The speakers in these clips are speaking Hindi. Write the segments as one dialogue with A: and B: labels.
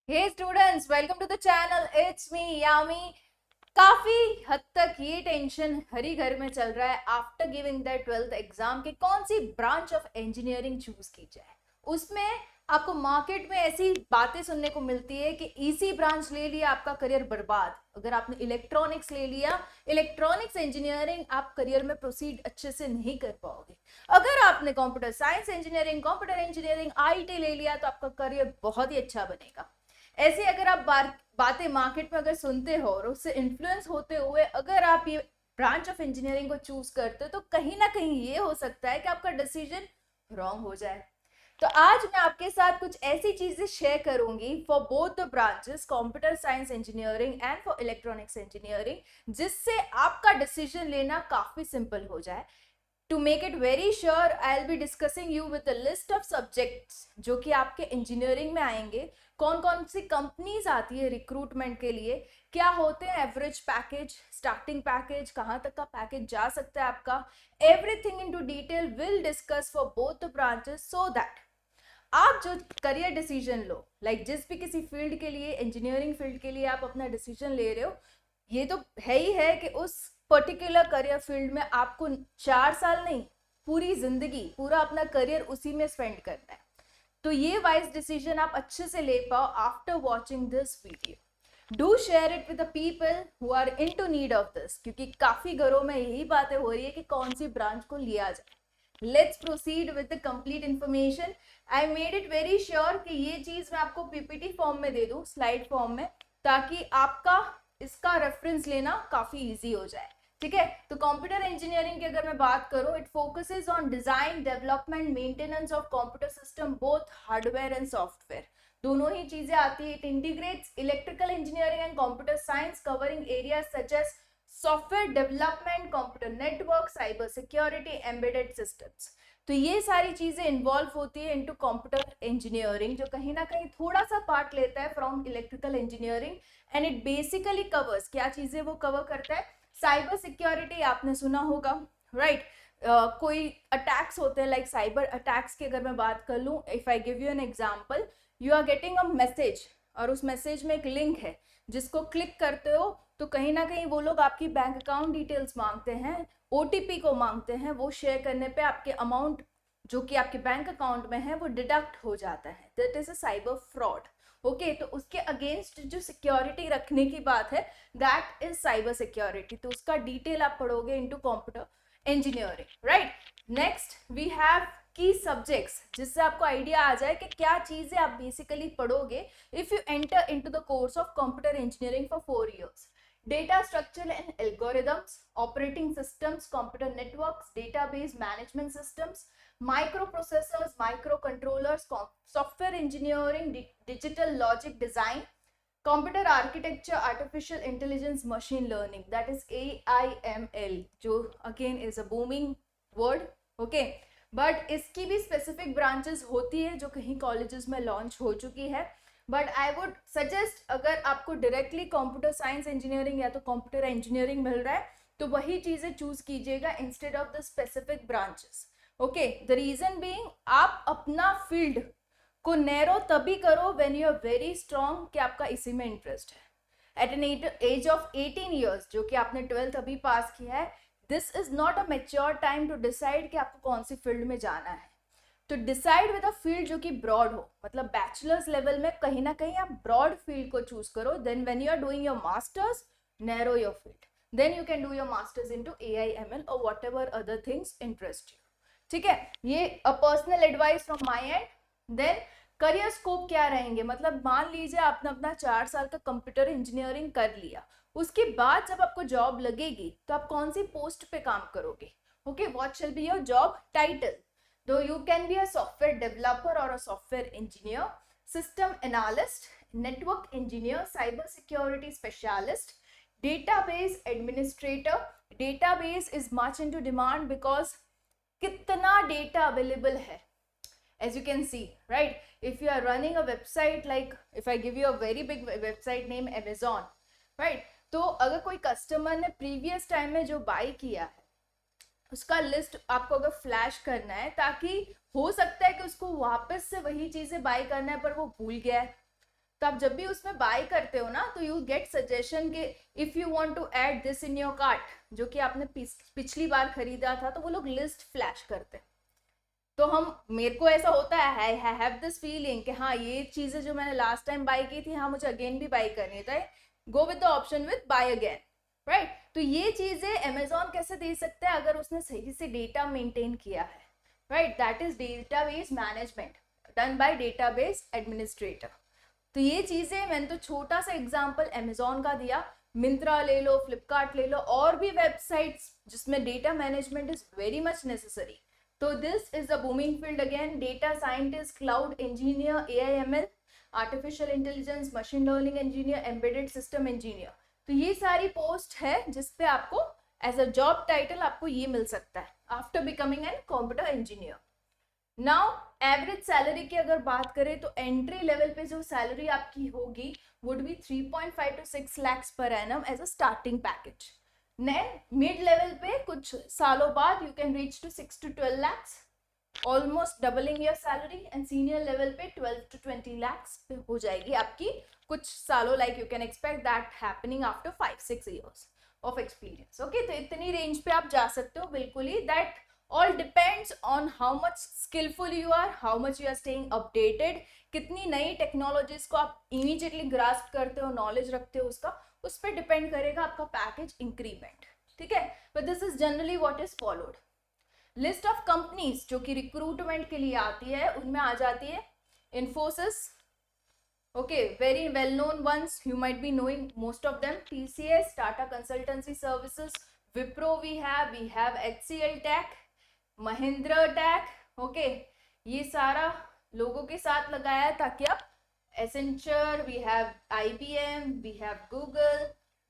A: Hey students, welcome to the channel. It's me Yami. काफी हद तक ये टेंशन हर ही घर में चल रहा है after giving the 12th exam कि कौन सी ब्रांच ऑफ इंजीनियरिंग चूज की जाए। उसमें आपको मार्केट में ऐसी बातें सुनने को मिलती है कि इसी ब्रांच ले लिया आपका करियर बर्बाद। अगर आपने इलेक्ट्रॉनिक्स ले लिया, इलेक्ट्रॉनिक्स इंजीनियरिंग, आप करियर में प्रोसीड अच्छे से नहीं कर पाओगे। अगर आपने computer science engineering, computer engineering, IT ले लिया तो आपका करियर बहुत ही अच्छा बनेगा। ऐसे अगर आप बातें मार्केट में अगर सुनते हो और उससे इन्फ्लुएंस होते हुए अगर आप ये ब्रांच ऑफ इंजीनियरिंग को चूज करते हो तो कहीं ना कहीं ये हो सकता है कि आपका डिसीजन रॉन्ग हो जाए। तो आज मैं आपके साथ कुछ ऐसी चीजें शेयर करूंगी for both the branches, computer science engineering and for electronics engineering, जिससे आपका डिसीजन लेना काफी सिंपल हो जाए। To make it very sure, I'll be discussing you with a list of subjects जो कि आपके इंजीनियरिंग में आएंगे। कौन कौन सी कंपनीज आती है रिक्रूटमेंट के लिए, क्या होते हैं एवरेज पैकेज, स्टार्टिंग पैकेज, कहाँ तक का पैकेज जा सकता है आपका। Everything in to detail will discuss for both the branches so that आप जो करियर डिसीजन लो, जिस भी किसी फील्ड के लिए, इंजीनियरिंग फील्ड के लिए आप अपना डिसीजन ले रहे हो, ये तो है ही है कि उस पर्टिकुलर करियर फील्ड में आपको 4 साल नहीं, पूरी जिंदगी, पूरा अपना करियर उसी में स्पेंड करना है। तो ये वाइज डिसीजन आप अच्छे से ले पाओ after watching this video. Do share it with the people who are in to need of this, क्योंकि काफी घरों में यही बातें हो रही है कि कौन सी ब्रांच को लिया जाए। Let's proceed with the complete information. I made it very sure कि ये चीज मैं आपको पीपीटी फॉर्म में दे दूं, स्लाइड फॉर्म में, ताकि आपका इसका रेफरेंस लेना काफी इजी हो जाए। ठीक है, तो कंप्यूटर इंजीनियरिंग की अगर मैं बात करूं, it focuses on design, development, maintenance of computer system, both hardware and software. दोनों ही चीजें आती है। It integrates electrical engineering and computer science, covering areas such as software development, computer network, cyber security, embedded systems. तो ये सारी चीजें इन्वॉल्व होती है इनटू कंप्यूटर इंजीनियरिंग, जो कहीं ना कहीं थोड़ा सा पार्ट लेता है from electrical engineering. And it basically covers, क्या चीजें वो कवर करता है। साइबर सिक्योरिटी आपने सुना होगा, राइट। कोई अटैक्स होते हैं, लाइक साइबर अटैक्स की अगर मैं बात कर लूँ, if I give you an example, you are getting a message और उस मैसेज में एक लिंक है जिसको क्लिक करते हो तो कहीं ना कहीं वो लोग आपकी बैंक अकाउंट डिटेल्स मांगते हैं, ओटीपी को मांगते हैं। वो शेयर करने पे आपके अमाउंट जो कि आपके बैंक अकाउंट में है वो डिडक्ट हो जाता है। That is a cyber fraud. Okay, तो उसके अगेंस्ट जो सिक्योरिटी रखने की बात है, दैट इज साइबर सिक्योरिटी। तो उसका डिटेल आप पढ़ोगे into computer engineering, right. Next we have key subjects, जिससे आपको आइडिया आ जाए कि क्या चीजें आप बेसिकली पढ़ोगे if you enter into the course of computer engineering for 4 years। data structure and algorithms, operating systems, computer networks, database management systems, microprocessors, microcontrollers, software engineering, digital logic design, computer architecture, artificial intelligence, machine learning, that is AIML, जो again is a booming word, okay। But इसकी भी स्पेसिफिक ब्रांचेस होती है जो कहीं कॉलेजेस में लॉन्च हो चुकी है। बट आई वुड सजेस्ट, अगर आपको डायरेक्टली कंप्यूटर साइंस इंजीनियरिंग या तो कंप्यूटर इंजीनियरिंग मिल रहा है तो वही चीजें चूज कीजिएगा instead of the specific branches. Okay, the reason being, आप अपना फील्ड को नैरो तभी करो when you are very strong कि आपका इसी में इंटरेस्ट है। At an age of 18 years, जो कि आपने 12th अभी पास किया है, this is not a mature time to decide कि आपको कौन सी फील्ड में जाना है। तो डिसाइड विद अ फील्ड जो कि ब्रॉड हो, मतलब बैचलर्स लेवल में कहीं ना कहीं आप ब्रॉड फील्ड को चूज करो। Then when you are doing your masters, narrow your field, then you can do your masters into AIML और whatever other things interest you. ठीक है, ये a personal advice from my end. Then career scope क्या रहेंगे, मतलब मान लीजिए आपने अपना 4 साल का कंप्यूटर इंजीनियरिंग कर लिया, उसके बाद जब आपको जॉब लगेगी तो आप कौन सी पोस्ट पे काम करोगे। Okay, what shall be your job title. Though you can be a software developer or a software engineer, system analyst, network engineer, cyber security specialist, database administrator. Database is much into demand because कितना data available है, as you can see, right? If you are running a website, like if I give you a very big website name Amazon, right? तो अगर कोई कस्टमर ने प्रीवियस टाइम में जो बाई किया है उसका लिस्ट आपको अगर फ्लैश करना है, ताकि हो सकता है कि उसको वापस से वही चीजें बाय करना है पर वो भूल गया है, तो आप जब भी उसमें बाय करते हो ना, तो यू गेट सजेशन के if you want to add this in your cart, जो कि आपने पिछली बार खरीदा था, तो वो लोग लिस्ट फ्लैश करते हैं। तो मेरे को ऐसा होता है, आई हैव दिस फीलिंग कि हाँ ये चीजें जो मैंने लास्ट टाइम बाय की थी, हाँ मुझे अगेन भी बाय करनी है, तो go with the option with buy again, right. तो ये चीजें अमेजोन कैसे दे सकते हैं, अगर उसने सही से डेटा मेंटेन किया है, right, that is database management done by database administrator. तो ये चीजें मैंने तो छोटा सा एग्जांपल अमेजोन का दिया, मिंत्रा ले लो, फ्लिपकार्ट ले लो, और भी वेबसाइट्स जिसमें data management is very much necessary. तो this is a booming field again, data scientist, cloud engineer, AIML, artificial intelligence, machine learning engineer, embedded system engineer. तो ये सारी पोस्ट है जिसपे आपको एज अ जॉब टाइटल आपको ये मिल सकता है after becoming an computer engineer. Now average salary की अगर बात करें तो एंट्री लेवल पे जो सैलरी आपकी होगी would be 3.5 to 6 lakhs per annum as a starting package. Then mid level पे कुछ सालों बाद you can reach to 6 to 12 lakhs, almost doubling your salary. And senior level पे 12 to 20 lakhs पे हो जाएगी आपकी कुछ सालों, like you can expect that happening after 5-6 years of experience. Okay, तो इतनी रेंज पे आप जा सकते हो बिल्कुल ही। That all depends on how much skillful you are, how much you are staying updated, कितनी नई टेक्नोलॉजीज को आप इमीडिएटली ग्रास्प करते हो, नॉलेज रखते हो उसका, उस पर डिपेंड करेगा आपका पैकेज इंक्रीमेंट, ठीक है। But this is generally what is followed. List of companies जो कि रिक्रूटमेंट के लिए आती है, उनमें आ जाती है Infosys, okay, very well known ones, you might be knowing most of them, TCS, Tata Consultancy Services, Wipro, we have HCL Tech, Mahindra Tech, okay, ये सारा लोगों के साथ लगाया है ताकि आप Accenture, we have IBM, we have Google,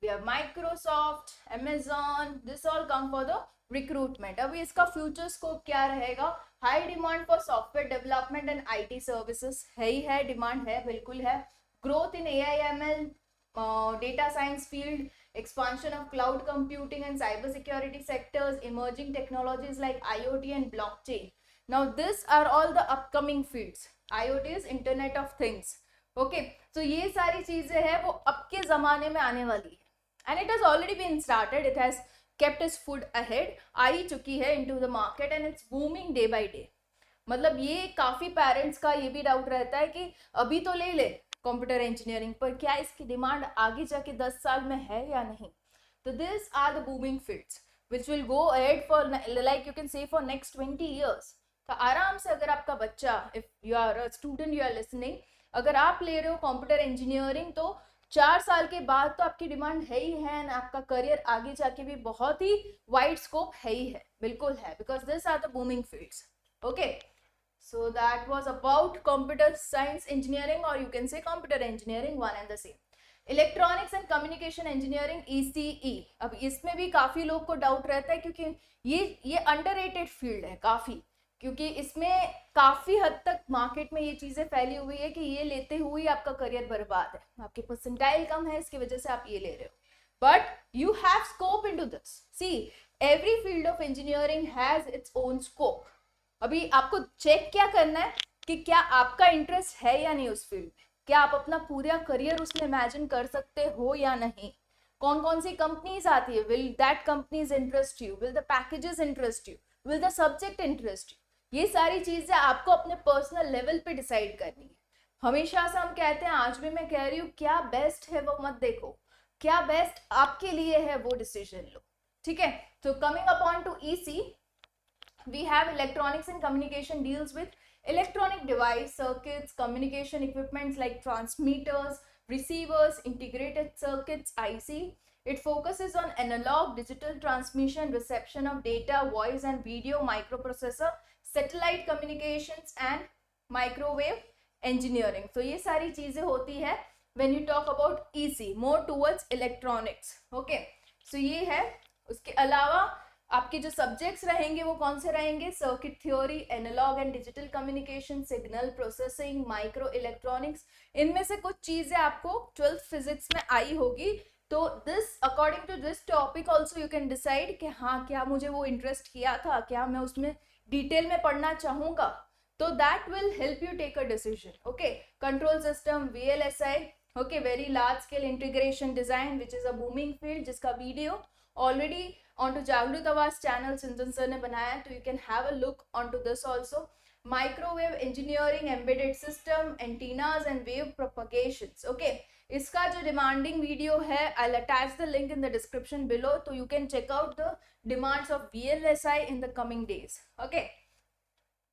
A: we have Microsoft, Amazon, this all come for the recruitment। अभी इसका फ्यूचर स्कोप क्या रहेगा, high demand for software development and IT services है ही है, डिमांड है, बिल्कुल है। Growth in AIML, data science field, expansion of cloud computing and cyber security sectors, emerging technologies like IoT and blockchain. Now these are all the upcoming fields. IoT is Internet of Things. Okay, so ये सारी चीजें हैं वो अब के जमाने में आने वाली है, and it has already been started. It has kept its foot ahead, आ ही चुकी है into the market and it's booming day by day। मतलब ये काफी पेरेंट्स का ये भी डाउट रहता है कि अभी तो ले ले कंप्यूटर इंजीनियरिंग, पर क्या इसकी डिमांड आगे जाके 10 साल में है या नहीं। तो this are the booming fields which will go ahead for, like you can say for next 20 years। तो आराम से अगर आपका बच्चा, if you are a student, you are listening, अगर आप ले रहे हो कंप्यूटर इंजीनियरिंग, तो 4 साल के बाद तो आपकी डिमांड है ही है, एंड आपका करियर आगे जाके भी बहुत ही वाइड स्कोप है ही है, बिल्कुल है, because this are the booming fields. Okay, so that was about computer science engineering, or you can say computer engineering, one and the same। Electronics and communication engineering ECE, अब इसमें भी काफी लोग को डाउट रहता है क्योंकि ये अंडररेटेड फील्ड है काफी, क्योंकि इसमें काफी हद तक मार्केट में ये चीजें फैली हुई है कि ये लेते हुए आपका करियर बर्बाद है, आपके परसेंटाइल कम है, इसकी वजह से आप ये ले रहे हो। But you have scope into this. See, every field of engineering has its own scope. अभी आपको चेक क्या करना है कि क्या आपका इंटरेस्ट है या नहीं उस फील्ड में, क्या आप अपना पूरा करियर उसमें इमेजिन कर सकते हो या नहीं, कौन कौन सी कंपनीज आती है, will that companies interest you, will the packages interest you, will the subject interest you. ये सारी चीजें आपको अपने पर्सनल लेवल पे डिसाइड करनी है। हमेशा से हम कहते हैं, आज भी मैं कह रही हूँ, क्या बेस्ट है वो मत देखो, क्या बेस्ट आपके लिए है वो डिसीजन लो, ठीक है। तो coming upon two EC, we have electronics and communication deals with electronic device, circuits, communication equipments like transmitters, receivers, integrated circuits, IC. It focuses on analog digital transmission, reception of data, voice and video, microprocessor, satellite communications and microwave engineering। तो ये सारी चीजें होती है when you talk about EC, more towards electronics। Okay, so ये है। उसके अलावा आपके जो सब्जेक्ट्स रहेंगे वो कौन से रहेंगे, circuit theory, analogue and digital communication, signal processing, micro electronics. इनमें से कुछ चीजें आपको 12th फिजिक्स में आई होगी। तो this, according to this topic also you can decide कि हाँ, क्या मुझे वो इंटरेस्ट किया था, क्या मैं उसमें डिटेल में पढ़ना चाहूँगा, तो that will help you take a decision. Okay, control system, VLSI, okay, very large scale integration design which is a booming field, जिसका video already onto Jagrut Awaaz channel Sinjan sir ने बनाया है, तो you can have a look onto this also. Microwave engineering, embedded system, antennas and wave propagations. Okay, इसका जो demanding video है, I'll attach the link in the description below, so you can check out the demands of VLSI in the coming days. Okay,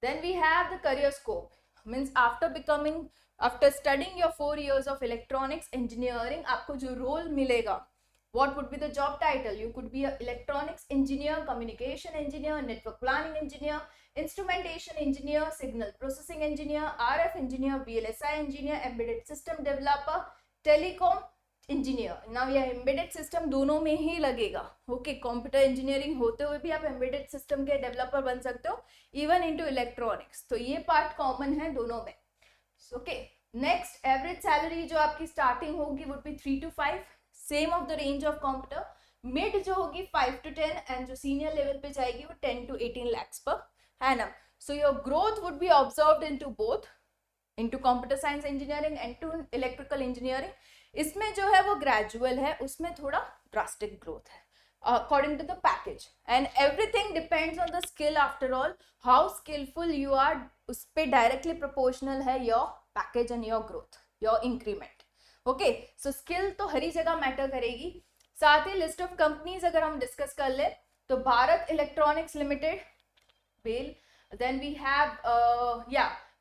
A: then we have the career scope. Means after studying your 4 years of electronics engineering, आपको जो role मिलेगा, what would be the job title? You could be an electronics engineer, communication engineer, network planning engineer, instrumentation engineer, signal processing engineer, RF engineer, VLSI engineer, embedded system developer, telecom engineer. Now ये embedded system दोनों में ही लगेगा. Okay, computer engineering होते हुए भी आप embedded system के developer बन सकते हो, even into electronics. तो ये part common है दोनों में. Okay, next average salary जो आपकी starting होगी would be 3 to 5. Same of the range of computer. Mid जो होगी 5 to 10 एंड जो सीनियर लेवल पे जाएगी वो 10 to 18 lakhs पर, है ना. So your growth would be observed into both, into computer science engineering and to electrical engineering. इसमें जो है वो ग्रेजुअल है, उसमें थोड़ा ड्रास्टिक ग्रोथ है according to the package, and everything depends on the skill. After all how skilful you are, उस पर डायरेक्टली प्रोपोर्शनल है your package and your growth, your increment. Okay, so skill तो हर जगह मैटर करेगी. साथ ही लिस्ट ऑफ कंपनीज अगर हम डिस्कस कर ले तो Bharat electronics limited, BEL, then we have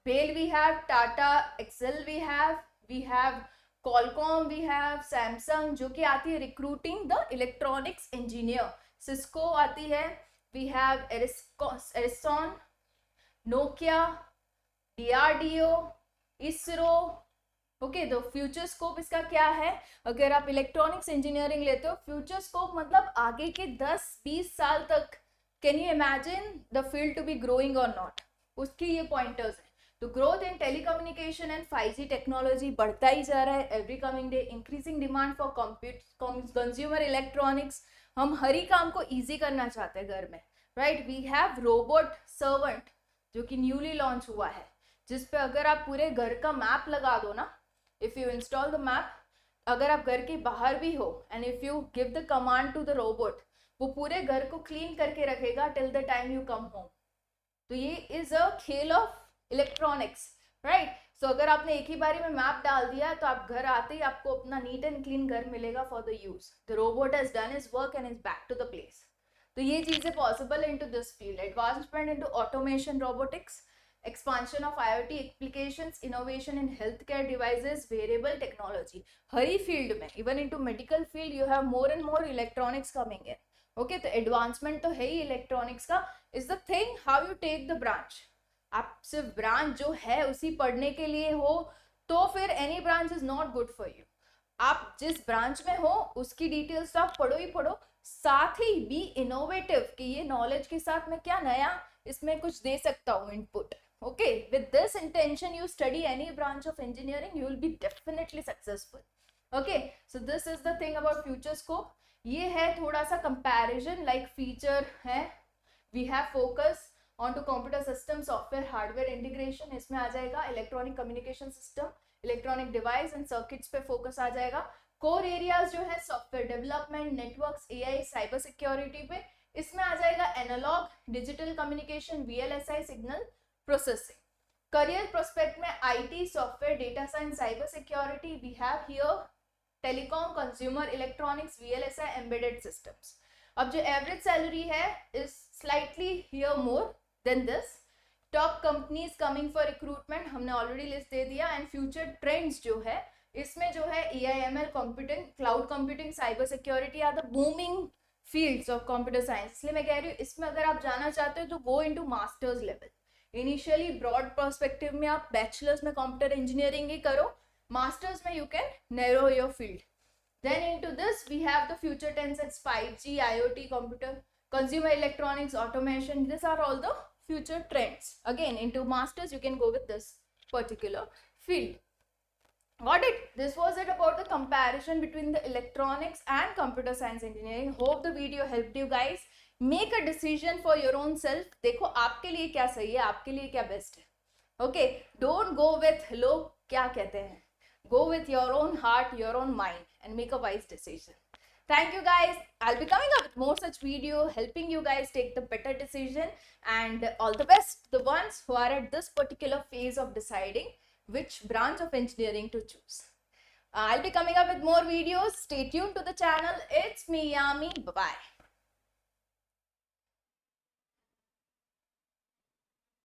A: BEL, we have Tata एक्सेल, we have Qualcomm, we have Samsung जो कि आती है recruiting the electronics engineer. Cisco आती है, we have Ericsson, Nokia, DRDO, ISRO. Okay, तो फ्यूचर स्कोप इसका क्या है? अगर आप इलेक्ट्रॉनिक्स इंजीनियरिंग लेते हो, फ्यूचर स्कोप मतलब आगे के 10-20 साल तक, can you imagine the field to be growing और नॉट, उसकी ये पॉइंटर्स हैं. तो growth in telecommunication and 5G technology बढ़ता ही जा रहा है every coming day. Increasing demand for consumer electronics. हम हर ही काम को ईजी करना चाहते हैं घर में, right. We have robot servant जो कि न्यूली लॉन्च हुआ है, जिस पे अगर आप पूरे घर का मैप लगा दो ना, if you install the map, अगर आप घर के बाहर भी हो and if you give the command to the robot, वो पूरे घर को क्लीन करके रखेगा till the time you come home. तो ये is a खेल of electronics, right? So अगर आपने एक ही बारी में मैप डाल दिया तो आप घर आते ही आपको अपना नीट एंड क्लीन घर मिलेगा for the use. The robot has done his work and is back to the place. तो ये चीजें possible into this field. Advancement into automation, robotics, expansion of IoT applications, innovation in healthcare devices, wearable technology. Her he field में, even into medical field, you have more and more electronics coming in. Okay, तो advancement तो है ही electronics का. is the thing how you take the branch. आप सिर्फ ब्रांच जो है उसी पढ़ने के लिए हो तो फिर any branch is not good for you. आप जिस ब्रांच में हो उसकी डिटेल्स तो आप पढ़ो ही पढ़ो, साथ ही बी इनोवेटिव कि ये नॉलेज के साथ मैं क्या नया इसमें कुछ दे सकता हूँ input. Okay, with this intention you study any branch of engineering, you will be definitely successful. Okay, so this is the thing about future scope. ये है थोड़ा सा comparison like feature है. We have focus onto computer system, software, hardware integration. इसमें आ जाएगा electronic communication system, electronic device and circuits पे focus आ जाएगा. Core areas जो है software development, networks, AI, cyber security पे. इसमें आ जाएगा analog, digital communication, VLSI, signal processing. Career prospect में IT, software, data science, cyber security. We have here telecom, consumer electronics, VLSI, embedded systems. अब जो average salary है is slightly here more than this. Top companies coming for recruitment हमने already list दे दिया. And future trends जो है इसमें जो है AI/ML, computing, cloud computing, cyber security are the booming fields of computer science. इसलिए मैं कह रही हूँ इसमें अगर आप जाना चाहते हो तो go into masters level. Initially broad perspective में आप बैचलर्स में कंप्यूटर इंजीनियरिंग ही करो, मास्टर्स में you can narrow your field. Then into this we have the future tenses 5G, IoT, computer, consumer electronics, automation. This are all the future trends. Again into masters you can go with this particular field. Got it? This was it about the comparison between the electronics and computer science engineering. Hope the video helped you guys. Make a decision for your own self. देखो आपके लिए क्या सही है, आपके लिए क्या बेस्ट है. Okay, don't go with लोग क्या कहते हैं. Go with your own heart, your own mind, and make a wise decision. Thank you guys. I'll be coming up with more such video helping you guys take the better decision, and all the best the ones who are at this particular phase of deciding which branch of engineering to choose. I'll be coming up with more videos. Stay tuned to the channel. It's me, Yami. Bye bye.